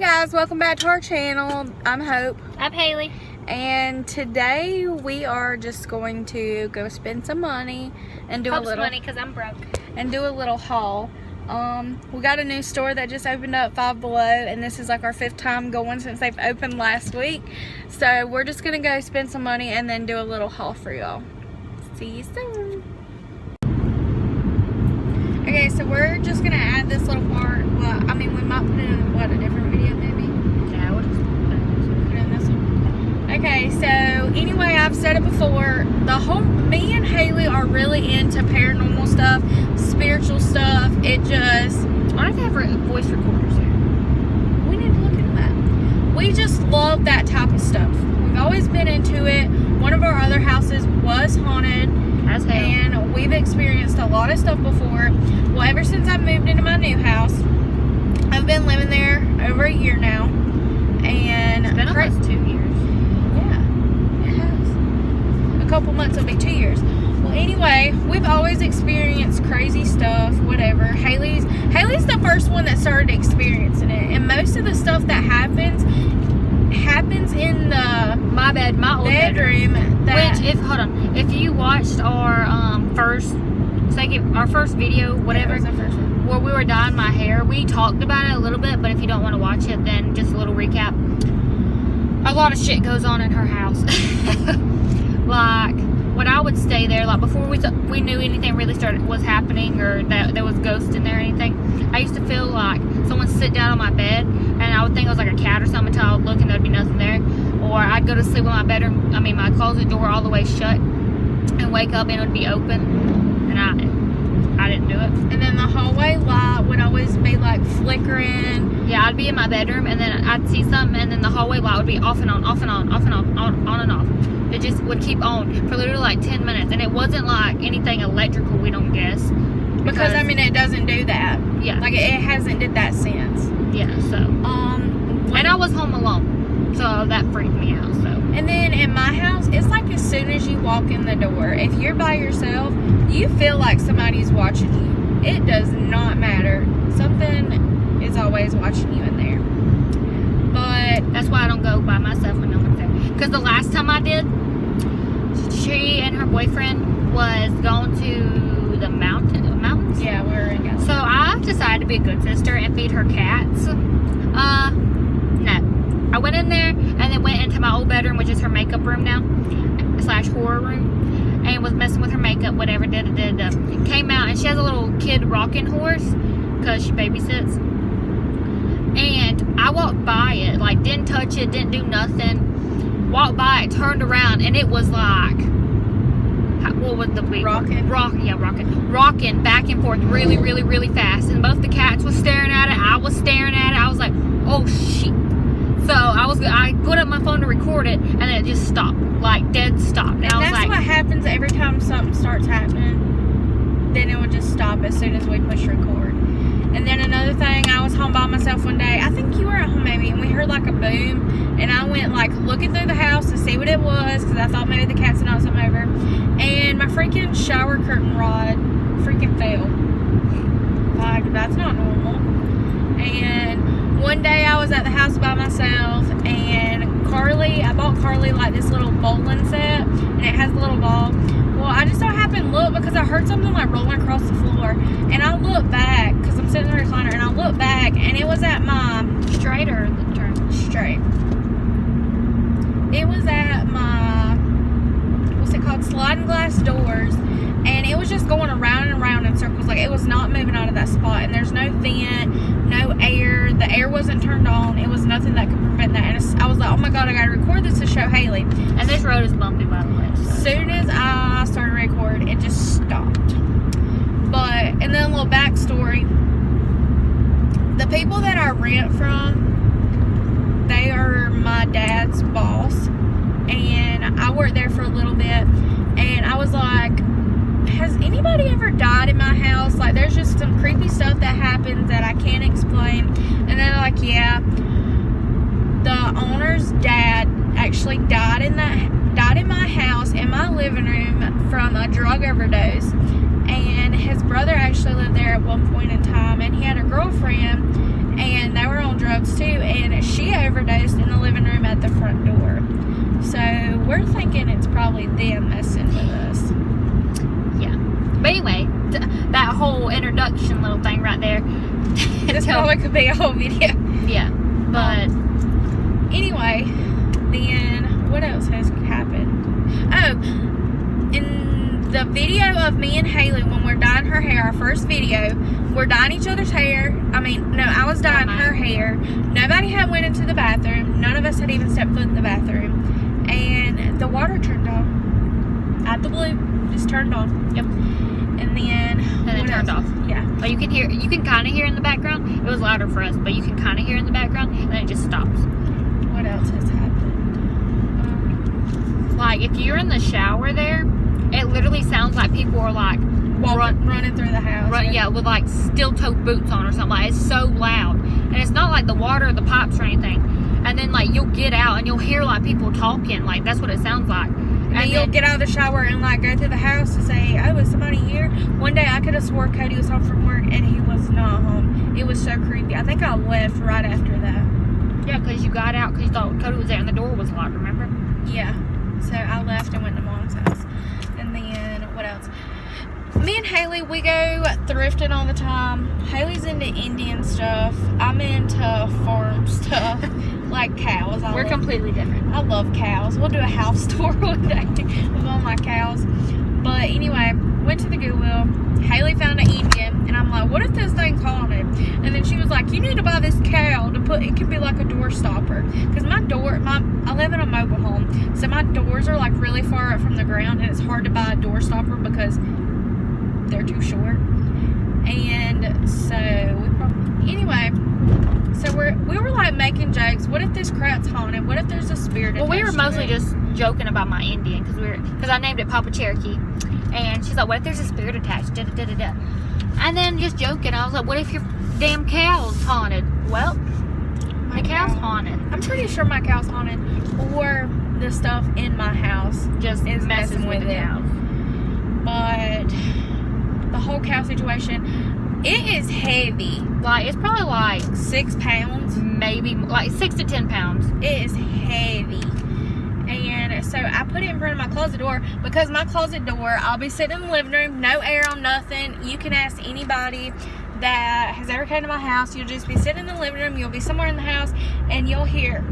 guys, welcome back to our channel. I'm Hope. I'm Haley. And today we are just going to go spend some money and do Hope's a little money because I'm broke. And do a little haul. We got a new store that just opened up, Five Below, and this is like our 5th time going since they've opened last week. So we're just gonna go spend some money and then do a little haul for y'all. See you soon. Okay, so we're just gonna add this little part. Well, I mean, we might put it in a different video maybe. Yeah, we'll just Put it in this one. Okay, so anyway, I've said it before. Me and Haley are really into paranormal stuff, spiritual stuff. I don't have voice recorders here. We need to look into that. We just love that type of stuff. We've always been into it. One of our other houses was haunted. As hell. And we've experienced a lot of stuff before. Well, ever since I moved into my new house, I've been living there over a year now. And It's been almost 2 years. Yeah, it has. A couple months will be 2 years. Well, anyway, we've always experienced crazy stuff, whatever. Haley's the first one that started experiencing it. And most of the stuff that happens in the My old bedroom. If you watched our first video, whatever, Yeah, that was the first one. where we were dyeing my hair, we talked about it a little bit, but if you don't want to watch it, then just a little recap. A lot of shit goes on in her house. Like, when I would stay there, like before we knew anything really was happening or that there was ghosts in there or anything, I used to feel like someone sit down on my bed and I would think it was like a cat or something until I would look and there'd be nothing there. Or I'd go to sleep with my closet door all the way shut and wake up and it would be open, and I didn't do it. And then the hallway light would always be like flickering. Yeah, I'd be in my bedroom and then I'd see something and then the hallway light would be off and on, off and on, off and on, on and off. It just would keep on for literally like 10 minutes. And it wasn't like anything electrical, we don't guess. Because I mean, it doesn't do that. Yeah. Like, it hasn't did that since. Yeah, so. And I was home alone. So that freaked me out, so. And then in my house, it's like as soon as you walk in the door, if you're by yourself, you feel like somebody's watching you. It does not matter. Something is always watching you in there. But that's why I don't go by myself when no one's there. Because the last time I did, she and her boyfriend was going to the mountains. Yeah, we were in Galveston. So I decided to be a good sister and feed her cats. No. I went in there and then went into my old bedroom, which is her makeup room now, / horror room, and was messing with her makeup, whatever, Came out and she has a little kid rocking horse because she babysits. And I walked by it, like didn't touch it, didn't do nothing. Walked by it, turned around, and it was like, what would the big rocking? Rocking back and forth really, really, really fast. And both the cats were staring at it. I was staring at it. I was like, oh shit. So I put up my phone to record it, and it just stopped, like dead stopped. And that's like, what happens every time something starts happening. Then it would just stop as soon as we push record. And then another thing, I was home by myself one day. I think you were at home maybe, and we heard like a boom. And I went like looking through the house to see what it was, because I thought maybe the cats had knocked something over. And my freaking shower curtain rod freaking fell. Like, that's not normal. And one day I was at the house by myself, and I bought Carly like this little bowling set, and it has a little ball. Well, I just so happened to look because I heard something like rolling across the floor, and I looked back because I'm sitting in the recliner, and I looked back, and it was at my straight or the turn? Straight. It was at my, what's it called, sliding glass doors, and it was just going around and around in circles. Like, it was not moving out of that spot, and there's no vent, no air. The air wasn't turned on. It was nothing that could prevent that. And I was like, oh my god, I gotta record this to show Haley. And this road is bumpy, by the way. So. As soon as I started recording, it just stopped. But, and then a little backstory. The people that I rent from, they are my dad's boss. And I worked there for a little bit. And I was like, has anybody ever died in my house? Like, there's just some creepy stuff that happens that I can't explain. And they're like, yeah, the owner's dad actually died in my house in my living room from a drug overdose. And his brother actually lived there at one point in time, and he had a girlfriend, and they were on drugs too. And probably them messing with us. Yeah. But anyway, that whole introduction little thing right there. This probably could be a whole video. Yeah. But anyway, then what else has happened? Oh, in the video of me and Haley when we're dyeing her hair, our first video, we're dyeing each other's hair. I was dyeing her hair. Nobody had went into the bathroom. None of us had even stepped foot in the bathroom. And the water turned on. Out the blue. Just turned on. Yep. And then it turned off. Yeah. But you can kind of hear in the background. It was louder for us, but you can kind of hear in the background, and then it just stops. What else has happened? Like, if you're in the shower there, it literally sounds like people are like running through the house. Yeah, with like steel-toe boots on or something. Like, it's so loud, and it's not like the water or the pipes or anything. And then like you'll get out and you'll hear like people talking. Like, that's what it sounds like. And you'll get out of the shower and like go through the house to say, "Oh, is somebody here?" One day I could have swore Cody was home from work and he was not home. It was so creepy. I think I left right after that. Yeah, because you got out because you thought Cody was there and the door was locked. Remember? Yeah. So I left and went to Mom's house. And then what else? Me and Haley, we go thrifting all the time. Haley's into Indian stuff. I'm into farm stuff, like cows. We're completely different. I love cows. We'll do a house tour one day with all my cows. But anyway, went to the Goodwill. Haley found an Indian, and I'm like, what if this thing's haunted? And then she was like, you need to buy this cow to put, it can be like a door stopper. Because I live in a mobile home, so my doors are like really far up from the ground, and it's hard to buy a door stopper because they're too short. And so anyway, so we were like making jokes. What if this crap's haunted? What if there's a spirit? Well, we were mostly just joking about my Indian because I named it Papa Cherokee, and she's like, "What if there's a spirit attached?" Da, da, da, da. And then just joking, I was like, "What if your damn cow's haunted?" Well, my cow's haunted. I'm pretty sure my cow's haunted, or the stuff in my house just is messing with it. Cow. But the whole cow situation, it is heavy. Like, it's probably like 6 pounds. Maybe like 6 to 10 pounds. It is heavy. And so I put it in front of my closet door because my closet door, I'll be sitting in the living room, no air on nothing. You can ask anybody that has ever come to my house. You'll just be sitting in the living room, you'll be somewhere in the house, and you'll hear,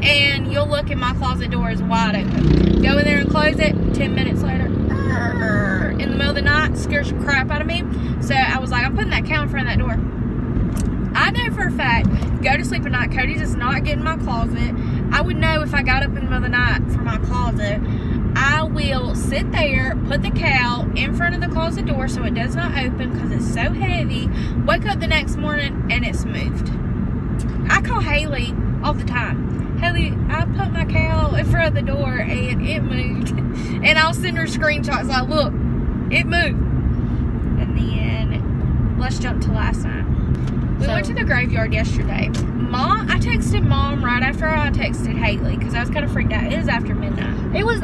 and you'll look and my closet door is wide open. Go in there and close it. 10 minutes later, in the middle of the night, scares the crap out of me. So I was like, I'm putting that cow in front of that door. I know for a fact, go to sleep at night, Cody does not get in my closet. I would know if I got up in the middle of the night for my closet. I will sit there, put the cow in front of the closet door so it does not open because it's so heavy. Wake up the next morning and it's moved. I call Haley all the time. Haley, I put my cow in front of the door and it moved. And I'll send her screenshots like, look, it moved. And then let's jump to last night. We went to the graveyard yesterday. I texted Mom right after I texted Haley because I was kind of freaked out. It was after midnight.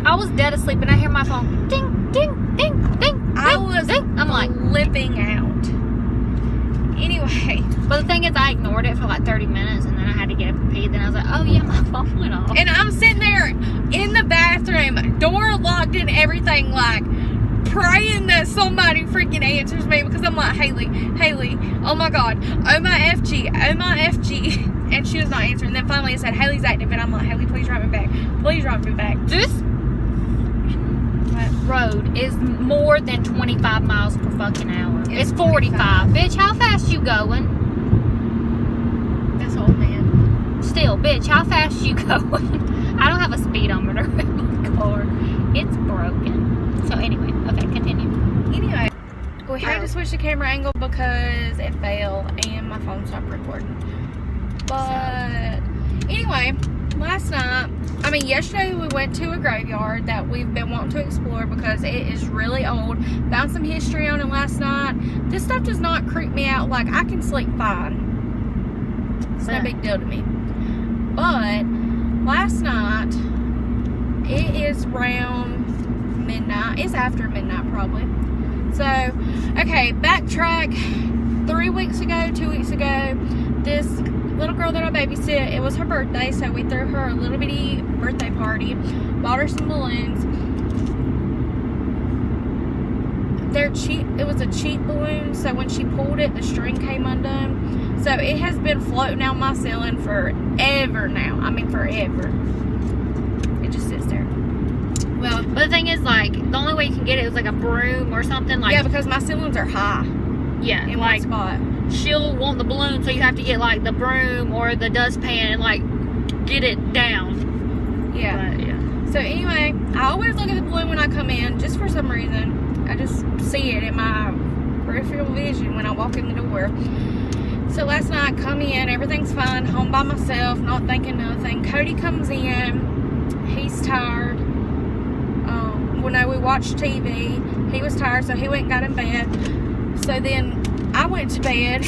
I was dead asleep and I hear my phone ding, ding, ding, ding. I was ding. I'm like flipping out. Anyway. But the thing is, I ignored it for like 30 minutes and then I had to get up and pee. Then I was like, oh yeah, my phone went off. And I'm sitting there in the bathroom, door locked and everything, like praying that somebody freaking answers me because I'm like, Haley, oh my God, oh my FG. And she was not answering. Then finally I said, Haley's active. And I'm like, Haley, please write me back. Please write me back. This road is more than 25 miles per fucking hour. It's 45. Bitch, how fast you going? That's old man. Still, bitch, how fast you going? I don't have a speedometer in my car. It's broken. So anyway, okay, continue. Anyway, we had to switch the camera angle because it failed and my phone stopped recording. But anyway, yesterday we went to a graveyard that we've been wanting to explore because it is really old. Found some history on it last night. This stuff does not creep me out. Like, I can sleep fine. It's no big deal to me. But last night, it is around midnight. It's after midnight probably. So, okay, backtrack. 2 weeks ago, this little girl that I babysit, it was her birthday, so we threw her a little bitty birthday party, bought her some balloons. They're cheap. It was a cheap balloon, so when she pulled it, the string came undone. So it has been floating out my ceiling forever now. I mean, forever. It just sits there. Well, but the thing is, like, the only way you can get it is like a broom or something. Like, yeah, because my ceilings are high. Yeah, in like, one spot. She'll want the balloon, so you have to get like the broom or the dustpan and like get it down. Yeah. But, yeah. So anyway, I always look at the balloon when I come in, just for some reason. I just see it in my peripheral vision when I walk in the door. So last night, come in, everything's fine, home by myself, not thinking nothing. Cody comes in, he's tired. When we watched TV, he was tired, so he went and got in bed. So then I went to bed,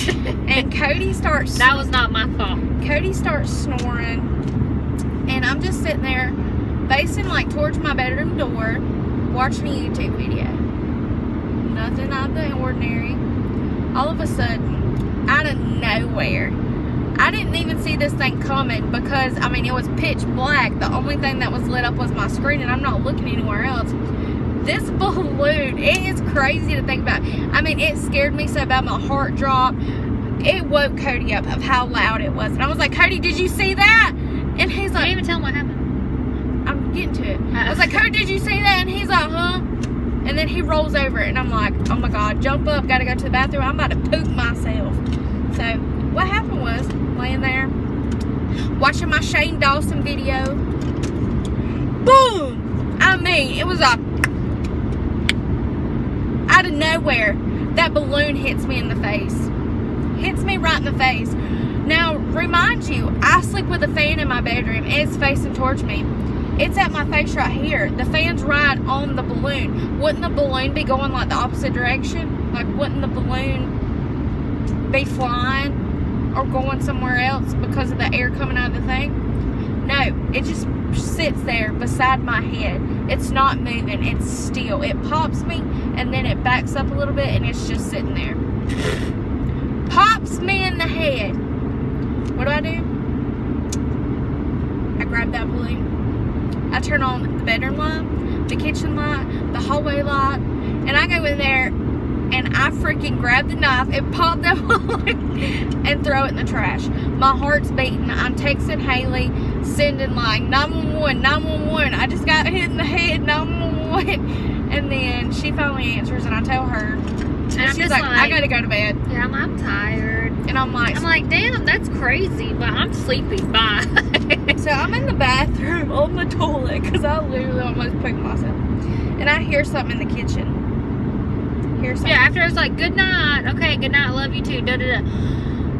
and Cody starts... That was not my fault. Cody starts snoring, and I'm just sitting there, facing like towards my bedroom door, watching a YouTube video. Nothing out of the ordinary. All of a sudden, out of nowhere, I didn't even see this thing coming because, I mean, it was pitch black. The only thing that was lit up was my screen, and I'm not looking anywhere else. This balloon, it is crazy to think about. I mean, it scared me so bad, my heart dropped. It woke Cody up of how loud it was. And I was like, Cody, did you see that? And he's like... I didn't even tell him what happened. I'm getting to it. I was like, Cody, did you see that? And he's like, huh? And then he rolls over, and I'm like, oh my God, jump up, gotta go to the bathroom. I'm about to poop myself. So, what happened was, laying there, watching my Shane Dawson video. Boom! I mean, it was a... out of nowhere, that balloon hits me in the face. Hits me right in the face. Now, remind you, I sleep with a fan in my bedroom. It's facing towards me. It's at my face right here. The fan's right on the balloon. Wouldn't the balloon be going like the opposite direction? Like, wouldn't the balloon be flying or going somewhere else because of the air coming out of the thing? No, it just sits there beside my head. It's not moving. It's still. It pops me, and then it backs up a little bit, and it's just sitting there. Pops me in the head. What do? I grab that balloon. I turn on the bedroom light, the kitchen light, the hallway light, and I go in there, and I freaking grab the knife and pop that balloon and throw it in the trash. My heart's beating. I'm texting Haley, sending like 911, 911. I just got hit in the head, 911. And then she finally answers, and I tell her, and she's like, I gotta go to bed. Yeah, I'm tired. And I'm like, damn, that's crazy, but I'm sleepy. Bye. So I'm in the bathroom on the toilet because I literally almost pooped myself. And I hear something in the kitchen. Yeah, after I was like, good night. Okay, good night. Love you too. Da da da.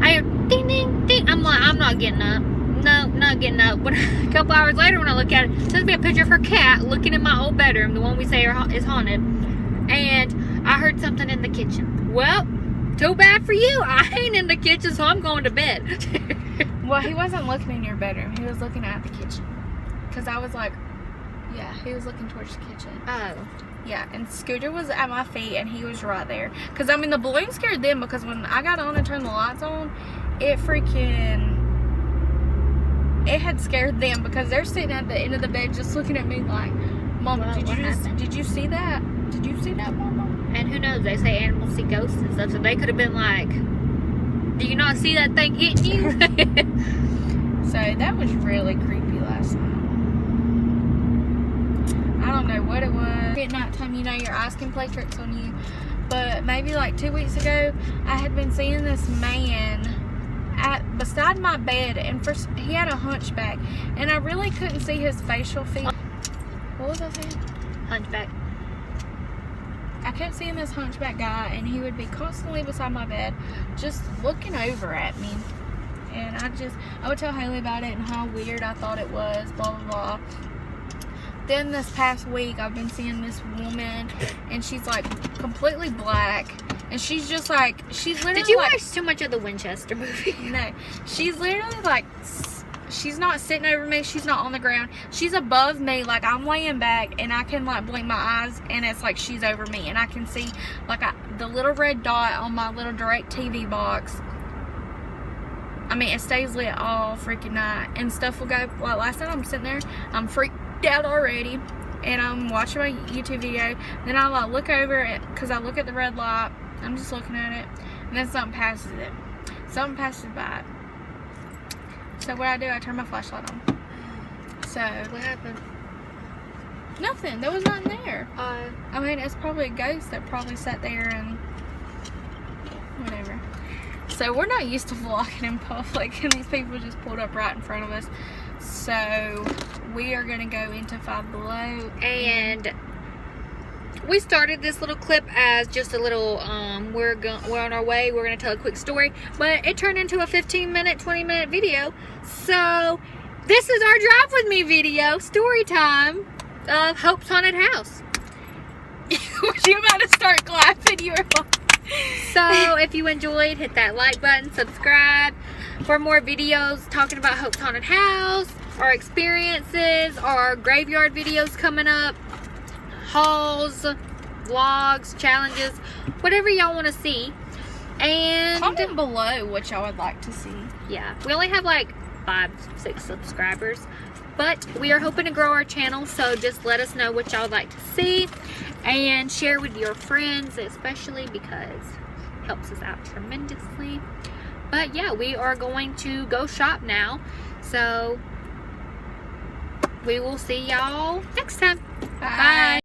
I hear ding ding ding. I'm like, I'm not getting up. No, not getting up. But a couple hours later, when I look at it, it sends me a picture of her cat looking in my old bedroom, the one we say is haunted. And I heard something in the kitchen. Well, too bad for you. I ain't in the kitchen, so I'm going to bed. Well, he wasn't looking in your bedroom. He was looking at the kitchen. Because I was like, yeah, he was looking towards the kitchen. Oh. Yeah, and Scooter was at my feet, and he was right there. Because, I mean, the balloon scared them, because when I got on and turned the lights on, it had scared them, because they're sitting at the end of the bed just looking at me like, Mama, did you see that? Did you see that, Mama? And who knows, they say animals see ghosts and stuff, so they could have been like, do you not see that thing hitting you? So that was really creepy last night. I don't know what it was. At nighttime, you know, your eyes can play tricks on you. But maybe like 2 weeks ago, I had been seeing this man beside my bed, and he had a hunchback, and I really couldn't see his facial features. What was I saying? Hunchback. I kept seeing this hunchback guy, and he would be constantly beside my bed, just looking over at me. And I would tell Haley about it and how weird I thought it was, blah, blah, blah. Then this past week, I've been seeing this woman, and she's like completely black, and she's just like, she's literally. Did you watch too much of the Winchester movie? No, she's literally like she's not sitting over me, she's not on the ground, she's above me. Like, I'm laying back and I can like blink my eyes and it's like she's over me, and I can see like the little red dot on my little direct TV box. I mean, it stays lit all freaking night, and stuff will go. Like last night, I'm sitting there, I'm freaked out already, and I'm watching my YouTube video. Then I like look over it because I look at the red light. I'm just looking at it, and then something passes it. Something passes by it. So what I do, I turn my flashlight on. So What happened? nothing. There was nothing there. I mean, it's probably a ghost that probably sat there and whatever. So we're not used to vlogging in public, and these people just pulled up right in front of us. So we are gonna go into Five Below, And we started this little clip as just a little we're on our way, we're gonna tell a quick story, but it turned into a 15-minute 20-minute video. So this is our drive with me video, story time of Hope's Haunted House. were you about to start laughing? You were like, So if you enjoyed, hit that like button, subscribe for more videos talking about Hope's Haunted House, our experiences, our graveyard videos coming up, hauls, vlogs, challenges, whatever y'all want to see. And comment below what y'all would like to see. yeah, we only have like 5-6 subscribers, but we are hoping to grow our channel, so just let us know what y'all would like to see and share with your friends, especially because it helps us out tremendously. But yeah, we are going to go shop now, so we will see y'all next time. Bye.